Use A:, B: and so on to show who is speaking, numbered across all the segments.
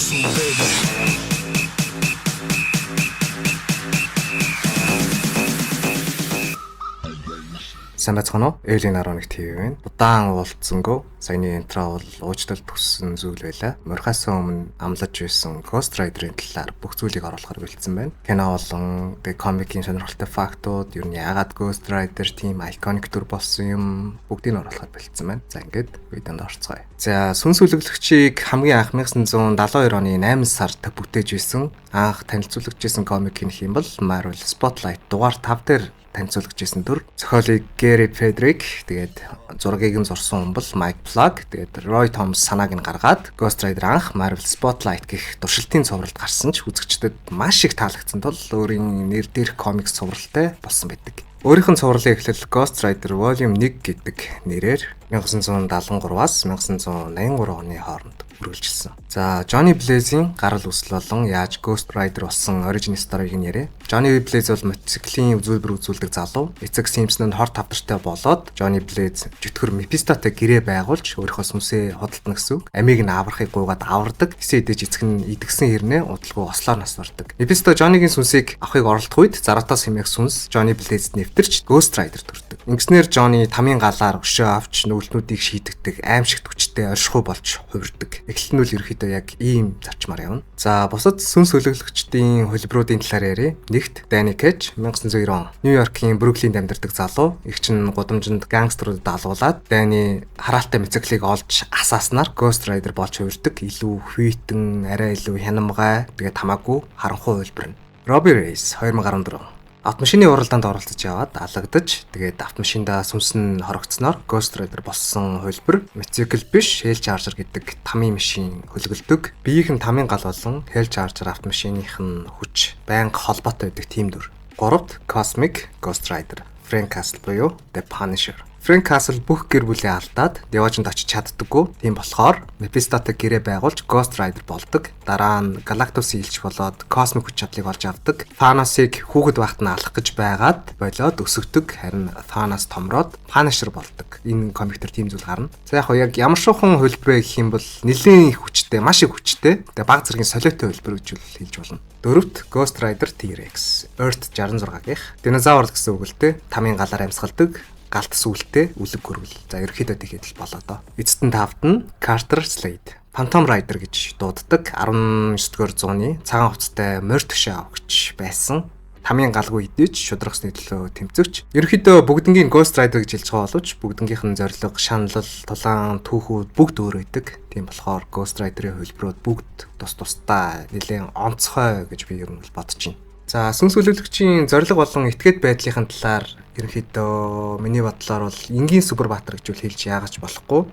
A: listen, baby.
B: Сайн байцгаана уу? Элийн 11 TV байна. Удаан уулзсангүй. Саяны интро бол уучлалт төссөн зүйл байлаа. Морхаасан өмнө амлаж байсан Ghost Rider-ын талаар бүх зүйлийг оруулахаар бэлдсэн байна. Кино болон комикийн сонирхолтой фактууд, ер нь яагаад Ghost Rider тийм iconic төр болсон юм бүгдийг нь оруулахаар бэлдсэн байна. За ингээд видеонд орцгоё. За сүнс үлгэлэгчийг хамгийн анх 1972 оны 8 сард бүтээж байсан. Анх танилцуулагдсан комик гэх юм бол Marvel Spotlight дугаар 5 дээр танилцуулагдсан төр. Зохиолыг Gary Friedrich, тэгээд зургийг нь зурсан хүн бол Mike Plug, тэгээд Roy Thomas санааг нь гаргаад Ghost Rider анх Marvel Spotlight гэх туршилтын цувралд гарсан ч үзэгчдэд маш их таалагдсан тул өөрийн нэр дээрх комикс цувралтай болсон байдаг. Өөрийнх нь цувралын эхлэл Ghost Rider Volume 1 гэдэг нэрээр 1973-аас 1983 оны хооронд үргэлжилсэн. За, Johnny Blaze-ийн гарал үүсэл болон яаж Ghost Rider болсон origin story-г нь яриа. Johnny Blaze бол мотоциклийн үзүүлбэр үзүүлдэг залуу. Эцэг Simpson-д хор тавдартай болоод Johnny Blaze чөтгөр Mephisto-тай гэрээ байгуулж өөрийнхөө сүнсээ худалдана гэсэн үг. Амийг нь аврахыг гуйгаад авардаг. Эсээ идэж эцэг нь идэгсэн хэрнээ удалгүй ослоор насвардаг. Mephisto Johnny-гийн сүнсийг авахыг оролдох үед Заратас хэмээх сүнс Johnny Blaze-д нэвтэрч Ghost Rider төрдөг. Ингэснээр Johnny тамийн галаар өшөө авч нүүлтнүүдийг шийдэгдэг, аимшигт хүчтэй оршихуй болж хувирдаг. Эхлэл нь л ерөөхдөө яг ийм зарчмаар явна. За, бусад сүнс хөлөглөгчдийн хөлбрүүдийн талаар ярив. Нэгт Danny Cage 1990 он Нью-Йоркийн Бруклинд амьдардаг залуу. Их чин гудамжинд гангстеруудад алуулаад Danny хараалтай мотоциклыг олж асааснаар Ghost Rider болж хувирдаг. Илүү хүйтэн, арай илүү хянамгай, тэгээд хамаагүй харанхуй хөлбөр нь. Robbie Reyes 2014 автомашины уралдаанд оролцож яваад алагдаж тэгээд автомашиндаа сүнс нь хорогдсноор Ghost Rider болсон хөлбөр мотоцикл биш Hell Charger гэдэг тамийн машин хөлгөлдөг. Биеийнх нь тамийн гал болон Hell Charger автомашиных нь хүч байнга холбоотой байдаг тийм дүр. 3-т Cosmic Ghost Rider Frank Castle буюу The Punisher. Frank Castle бүх гэр бүлээ алдаад Деважинд очиж чаддаггүй. Тийм болохоор Mephisto-тай гэрээ байгуулж Ghost Rider болдог. Дараа нь Galactus-ийн элч болоод космик хүч чадлыг олж авдаг. Thanos-ыг хүүхэд байхад нь алах гэж байгаад болоод өсөгдөг. Харин Thanos томроод Punisher болдог. Энэ комиктер тийм зүйл гарна. За яг ямар шуухан хөлбөрөө гэх юм бол нэлээд их хүчтэй, маш их хүчтэй. Тэгээ баг зэргийн солиотой хөлбөр гэж хэлж болно. 4-т Ghost Rider T-Rex Earth 66-гийнх динозавр гэсэн үг л дээ. Тамийн галаар амьсгалдаг. Галт сүултээ үлэг гөрвөл. За ерөөхдөө тэгэхэд л болоо доо. Эцэст нь 5-т нь Carter Slade Phantom Rider гэж дууддаг 19-р зууны цагаан хувцастай морь төшөө авагч байсан. Тамийн галгүй идэж шудрагсны төлөө тэмцэгч. Ерөөхдөө бүгднгийн Ghost Rider гэж хэлж байгаа боловч бүгднгийнх нь зорилго, шаналл, тулаан, түүхүүд бүгд өөр байдаг. Тийм болохоор Ghost Rider-ийн хөлбөрүүд бүгд тус-тусдаа нэлээд онцгой гэж би ер нь бодож байна. За, сүнс хөлөглөгчийн зорилго болон этгээд байдлын талаар ерөнхийдөө миний бодлоор бол энгийн супербаатар гэж хэлж яагаач болохгүй.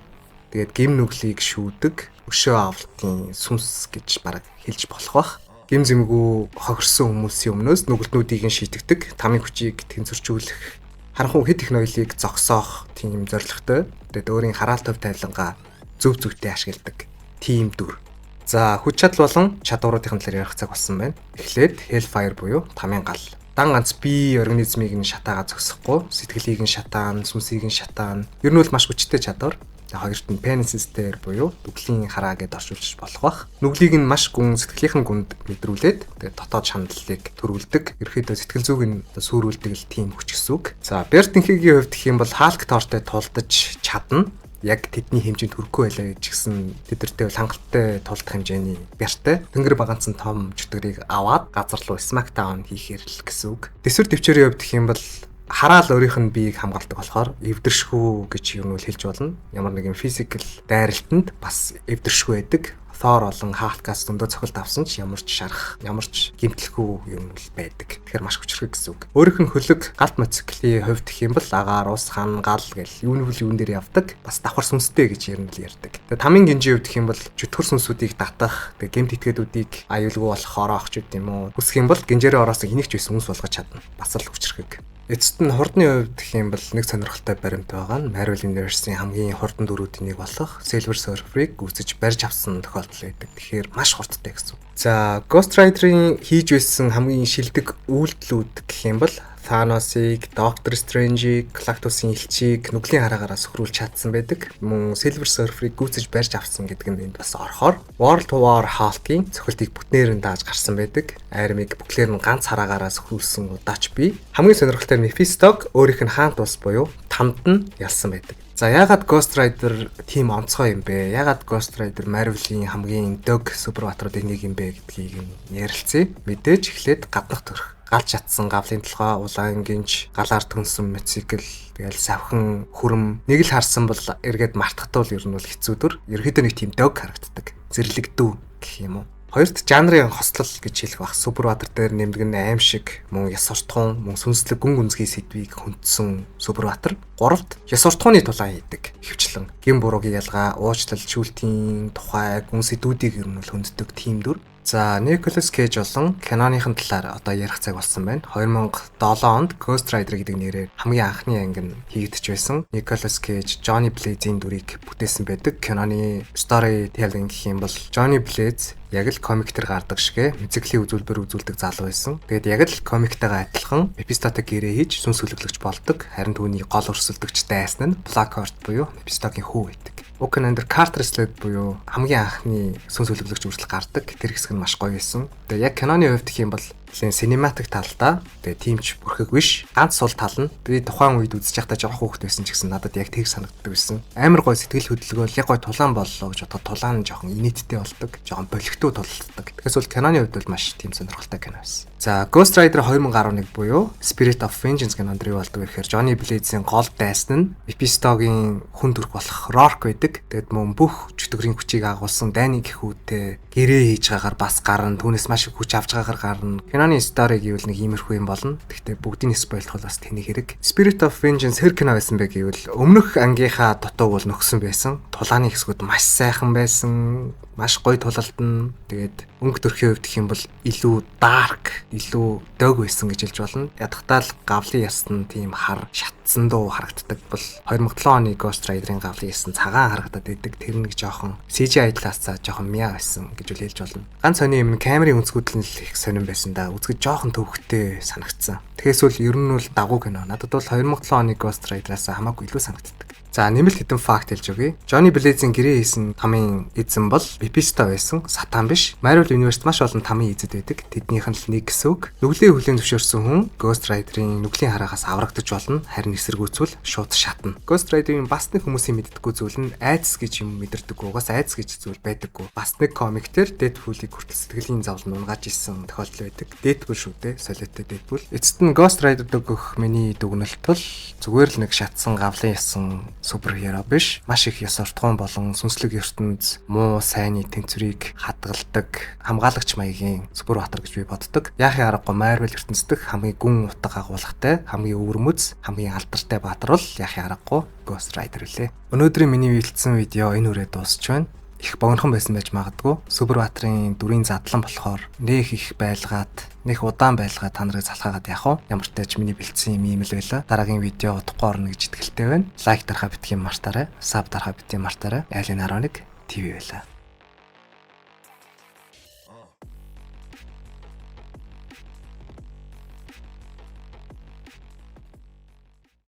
B: Тэгээд гим нүглийг шүүдэг, өшөө авалтын сүнс гэж бараг хэлж болох бах. Гим зэмгүй хохирсон хүмүүсийн өмнөөс нүгэлтнүүдийг нь шийтгдэг, тамийн хүчийг тэнцвэржүүлэх, харанхуй хэд их ноёлыг зогсоох тийм зорилготой. Тэгээд өөрийн хараалт төв тайлангаа зөв зөвтэй ашигладаг тийм дүр. За, хүч чадал болон чадваруудын талаар ярих цаг болсон байна. Эхлээд Hellfire буюу тамийн гал. Дан ганц бие организмыг нь шатаагаа зогсохгүй, сэтгэлийг нь шатаан, сүнсийг нь шатаан. Ер нь бол маш хүчтэй чадвар. За, хоёрт нь Penis's Tear буюу дүглийн хараа гэдээ орчуулж болох бах. Нүглийг нь маш гүн, сэтгэлийнх нь гүнд мэдрүүлээд тэгээд дотоод шаналлыг төрүүлдэг. Ерөнхийдөө сэтгэл зүйг нь сүрүүлдэг л тийм хүч гэсэн үг. За, Bert-ийн хувьд гэх юм бол Hulk Thor-тай тулдаж чадна. Яг тэдний хэмжээнд хүрэхгүй байлаа гэж гисэн тэдэртэй бол хангалттай тулдах хэмжээний бяртай тэнгэр баганцсан том чөтгөрийг аваад газар руу smackdown хийхээр л гэсэн үг. Дэсвэр төвчөрийн хувьд гэх юм бол хараал өөрийнх нь биеийг хамгаалдаг болохоор эвдэршгүй гэж юм уу хэлж болно. Ямар нэгэн физикал дайралтанд бас эвдэршгүй байдаг. Thor болон Hulk-аас зөндөө цохилт авсан ч ямар ч шарах, ямар ч гэмтэлгүй юм л байдаг. Тэгэхээр маш хүчрхэг гэсэн үг. Өөрийнх нь хөлөг галт мотоциклийн хувьд гэх юм бол агаар, ус, хан, гал гэл юуны дээр явдаг. Бас давхар сүнстэй гэж ер нь л ярьдаг. Тэгээ тамийн гинжийн хувьд гэх юм бол чөтгөр сүнсүүдийг татах, тэгээ гэмт итгэдүүдийг аюулгүй болох ороох ч гэдэм юм уу. Хүсэх юм бол гинжээрээ ороос энийг ч байсан сүнс болгож чадна. Бас л хүчрхэг. Эцэст нь хурдны хувьд гэх юм бол нэг сонирхолтой баримт байгаа нь Marvel Universe-ийн хамгийн хурдан дүрүүдийн нэг болох Silver Surfer-ыг үүсэж барьж авсан тохиолдол байдаг. Тэгэхээр маш хурдтай гэсэн. За, Ghost Rider-ийн хийж байсан хамгийн шилдэг үйлдэлүүд гэх юм бол Thanos-ыг, Doctor Strange-ийг, Galactus-ийн элчийг нүглийн хараагаараа сөхрүүлж чадсан байдаг. Мөн Silver Surfer-ыг гүйцэж барьж авсан гэдэг нь энд бас орохоор World War Hulk-ийн цохилтыг бүтнээр нь дааж гарсан байдаг. Iron-ыг бүхлээр нь ганц хараагаараа сөхрүүлсэн удаач бий. Хамгийн сонирхолтой нь Mephisto-г өөрийнх нь хаант ус буюу тамд нь ялсан байдаг. За яагаад Ghost Rider тийм онцгой юм бэ? Яагаад Ghost Rider Marvel-ийн хамгийн дог супербаатаруудын нэг юм бэ гэдгийг ярилцъя. Мэдээж эхлээд гаднах төрх. Галж чадсан гавлын толгой, улаан гинж, галаар төнсөн мотоцикл, тэгэл савхан хүрм нэг л харсан бол эргээд мартахтаа бол ер нь бол хэцүүдөр. Ерөнхийдөө нэг тийм дог харагддаг. Зэрлэгдүү гэх юм уу? Хоёрт жанрын хослол гэж хэлэх бах. Супербаатар дээр нэмдэг нь аим шиг, мөн яс суртахуун, мөн сүнслэг гүн гүнзгий сэдвийг хүндсэн супербаатар. Гуравт яс суртахууны тулаан хийдэг. Хөвчлэн гин буруугийн ялгаа, уучлал, шүүлтийн тухай, гүн сэдвүүдийг ер нь хүнддэг тийм дүр. За, Nicolas Cage болон киноныхын талаар одоо ярих цаг болсон байна. 2007 онд Ghost Rider гэдэг нэрээр хамгийн анхны анги нь хийгдэж байсан. Nicolas Cage Johnny Blaze-ийн дүрийг бүтээсэн байдаг. Киноны storytelling гэх юм бол Johnny Blaze яг л комиктэр гардаг шигэ мэзэглийн үзүүлбэр үзүүлдэг залуу байсан. Тэгээд яг л комиктайгаа адилхан Mephisto-г гэрээ хийж сүнс хүлэглэгч болдог. Харин түүний гол өрсөлдөгчтэй айсан нь Blackheart буюу Mephisto-гийн хүү байдаг. Wakanda Carter Slade буюу хамгийн анхны сүнс хүлэглэгч үржил гардаг. Тэр хэсэг нь маш гоё байсан. Тэгээд яг киноны хувьд гэх юм бол cinematic талдаа тэгээд тиймч бүрхэг биш. Ганц сул тал нь би тухайн үед үзэж байхдаа жоох хөөхт байсан ч гэсэн надад яг тэг санагддаг байсан. Амар гоё сэтгэл хөдлөгөөл яг гоё тулаан боллоо гэж бодоход тулаан нь жоохон инээдтэй болдог. Жоохон болигтуу тулалддаг. Тэгээс бол киноны хувьд бол маш тийм сонирхолтой кино байсан. За, Ghost Rider 2011 буюу Spirit of Vengeance кинонд юу болдог вэ гэхээр Johnny Blaze-ийн гол дайсан нь Mephisto-гийн хүн төрх болох Rourke байдаг. Тэгээд мөн бүх чөтгөрийн хүчийг агуулсан дайны гэхүүтэй гэрээ хийж байгаагаар бас гарна. Түүнээс маш их хүч авч байгаагаар гарна. Киноны story гэвэл нэг иймэрхүү юм болно. Гэхдээ бүгдийн спойлдох бол бас тэний хэрэг. Spirit of Vengeance хэр кино байсан бэ гэвэл өмнөх ангийнхаа дутууг бол нөхсөн байсан. Тулааны хэсгүүд маш сайхан байсан. Маш гоё тулалдна. Тэгээд өнгө төрхийн хувьд гэх юм бол илүү dark, илүү дог байсан гэж хэлж болно. Ядахтаа л гавлын ясн тийм хар шатсан дуу харагддаг бол 2007 оны Ghost Rider-ийн гавлын ясн цагаан харагдаад байдаг. Тэр нэг жоохон CGI талаасаа жоохон мяа байсан гэж үл хэлж болно. Ганц сони юм камерын өнцгүүд нь л их сонирн байсан да. Үзэж жоохон төвхтэй санагдсан. Тэгээс бол ер нь бол дагуу кино. Надад бол 2007 оны Ghost Rider-аас хамаагүй илүү санагддаг. За, нэмэлт хэдэн факт хэлж өгье. Johnny Blaze-ийн гэрээ хийсэн тамийн эзэн бол Mephisto байсан, Сатан биш. Marvel Universe маш олон тамийн эзэд байдаг. Тэднийх нь л нэг гэсэн үг. Нүглийн хүлээн зөвшөөрсөн хүн Ghost Rider-ийн нүглийн хараагаас аврагдаж болно. Харин эсэргүүцвэл шууд шатна. Ghost Rider-ийн бас нэг хүмүүсийн мэддэггүй зүйл нь айдас гэж юм мэдэрдэг. Угаас айдас гэж зүйл байдаггүй. Бас нэг комик дээр Deadpool-ийг хүртэл сэтгэлийн зовлон унгааж исэн тохиолдол байдаг. Deadpool шүү дээ. Солиотой Deadpool. Эцэст нь Ghost Rider дөгөх миний дүгнэлт бол зүгээр л нэг шатсан гавлын ясан суперхеро биш. Маш их ёс суртахуун болон сүнслэг ертөнц муу сайнны тэнцвэрийг хадгалдаг хамгаалагч маягийн супербаатар гэж би боддог. Яахын аргагүй Marvel ертөнцийн хамгийн гүн утга агуулгатай, хамгийн өвөрмөц, хамгийн алдартай баатар бол яахын аргагүй Ghost Rider үлээ. Өнөөдрийн миний бэлдсэн видео энэ үрээ дуусч байна. Их богинохон байсан байж магадгүй. Супербаатарын дүрийн задлан болохоор нэх их байлгаад, нэх удаан байлгаад та нарыг залхаагаад явах уу? Ямар ч тач миний бэлдсэн юм л байла. Дараагийн видео удахгүй орно гэж итгэлтэй байна. Лайк дарахаа битгий мартаарай. Саб дарахаа битгий мартаарай. Айлын 11 TV байла.